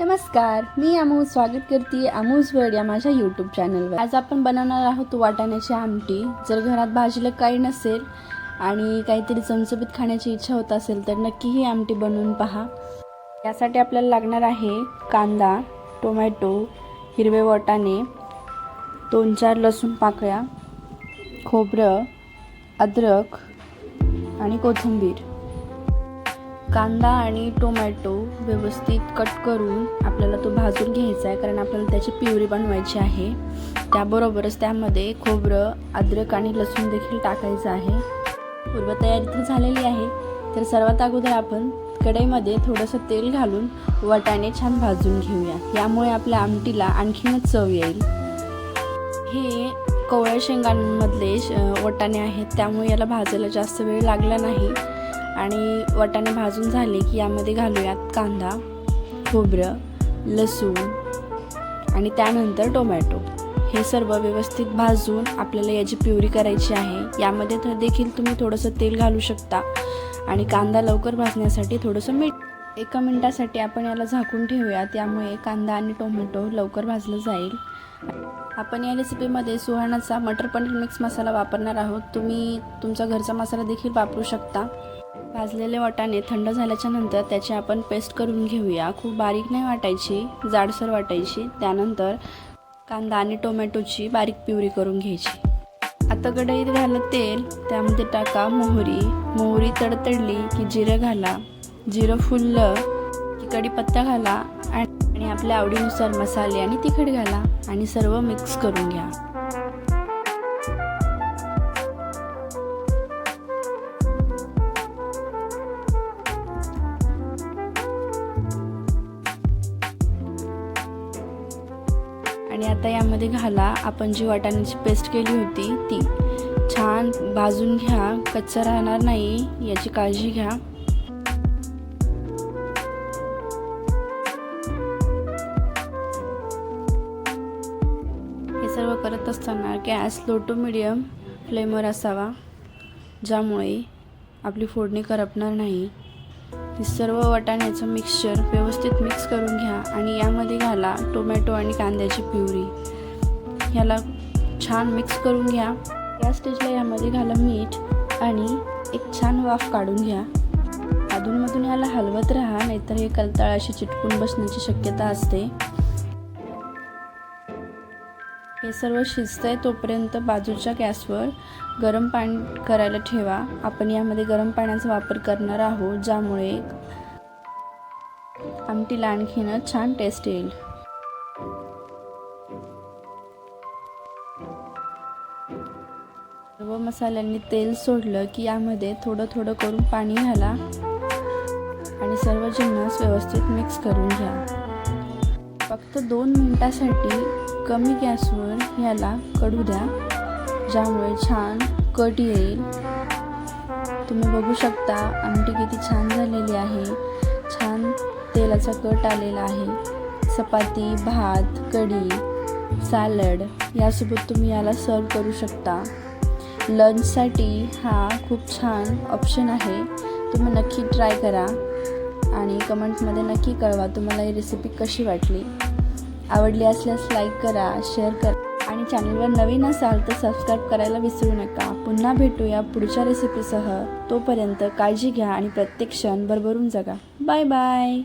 नमस्कार, मी अमू स्वागत करते अमूज वर्ड या माझ्या यूट्यूब चॅनलवर। आज आपण बनवणार आहोत वाटाण्याची आमटी। जर घरात भाजीला काही नसेल आणि काहीतरी चमचमीत खाण्याची इच्छा होत असेल तर नक्की ही आमटी बनवून पहा। यासाठी आपल्याला लागणार आहे कांदा, टोमॅटो, हिरवे वाटाणे, 2-4 लसूण पाकळ्या, खोबरं, अद्रक आणि कोथिंबीर। कांदा आणि टोमॅटो व्यवस्थित कट करून आपल्याला तो भाजून घ्यायचा आहे, कारण आपल्याला त्याची प्युरी बनवायची आहे। त्याबरोबरच त्यामध्ये खोबरं, अद्रक आणि लसूण देखील टाकायचं आहे। पूर्वतयारी तर झालेली आहे, तर सर्वात अगोदर आपण कढईमध्ये थोडंसं तेल घालून वाटाणे छान भाजून घेऊया। यामुळे आपल्या आमटीला आणखीनच चव येईल। हे कोवळ्या शेंगांमधले वाटाणे आहेत, त्यामुळे याला भाजायला जास्त वेळ लागला नाही। आणि वाटाणे भाजून झाले की यामध्ये घालूयात कांदा, खोबरं, लसूण आणि त्यानंतर टोमॅटो। हे सर्व व्यवस्थित भाजून आपल्याला याची प्युरी करायची आहे। यामध्ये देखील तुम्ही थोडंसं तेल घालू शकता आणि कांदा लवकर भाजण्यासाठी थोडंसं मीठ। 1 मिनिटासाठी आपण याला झाकून ठेवूया, त्यामुळे कांदा आणि टोमॅटो लवकर भाजलं जाईल। आपण या रेसिपीमध्ये सुहानाचा मटर पनीर मिक्स मसाला वापरणार आहोत। तुम्ही तुमचा घरचा मसाला देखील वापरू शकता। भाजलेले वाटाणे थंड झाल्याच्या नंतर त्याची आपण पेस्ट करून घेऊया। खूप बारीक नाही वाटायची, जाडसर वाटायची। त्यानंतर कांदा आणि टोमॅटोची बारीक प्युरी करून घ्यायची। आता कढईत घाला तेल, त्यामध्ये टाका मोहरी तडतडली की जिरं घाला। जिरं फुललं की कढीपत्ता घाला आणि आपल्या आवडीनुसार मसाले आणि तिखट घाला आणि सर्व मिक्स करून घ्या। आणि आता यामध्ये घाला आपण जी वाटाण्याची पेस्ट केली होती ती। छान भाजून घ्या, कच्चा राहणार नाही याची काळजी घ्या। हे सर्व करत असताना गॅस लो टू मीडियम फ्लेमवर असावा, ज्यामुळे आपली फोडणी करपणार नाही। हे सर्व वाटाण्याचं मिक्सचर व्यवस्थित मिक्स करून घ्या आणि यामध्ये घाला टोमॅटो आणि कांद्याची प्युरी। ह्याला छान मिक्स करून घ्या। या स्टेजला यामध्ये घाला मीठ आणि एक छान वाफ काढून घ्या। अधूनमधून याला हलवत राहा, नाहीतर हे तळाशी चिटकून बसण्याची शक्यता असते। हे सर्व शिजतंय तोपर्यंत बाजूच्या गॅसवर गरम पाणी करायला ठेवा। आपण यामध्ये गरम पाण्याचा वापर करणार आहोत, ज्यामुळे आमटीला आणखीनच छान टेस्ट येईल। सर्व मसाल्यांनी तेल सोडलं की यामध्ये थोडं थोडं करून पाणी घाला आणि सर्व जिन्नस व्यवस्थित मिक्स करून घ्या। फक्त 2 मिनिटासाठी कमी गॅसवर याला कढू द्या, ज्यामुळे छान कट येईल। तुम्ही बघू शकता आमटी किती छान झालेली आहे। छान तेलाचा कट आलेला आहे। चपाती, भात, कढी, सॅलड यासोबत तुम्ही याला सर्व करू शकता। लंचसाठी हा खूप छान ऑप्शन आहे। तुम्ही नक्की ट्राय करा आणि कमेंटमध्ये नक्की कळवा तुम्हाला ही रेसिपी कशी वाटली। आवडली असल्यास लाईक करा, शेअर करा आणि चॅनलवर नवीन असाल तर सबस्क्राईब करायला विसरू नका। पुन्हा भेटूया पुढच्या रेसिपीसह। तोपर्यंत काळजी घ्या आणि प्रत्येक क्षण भरभरून जगा। Bye bye.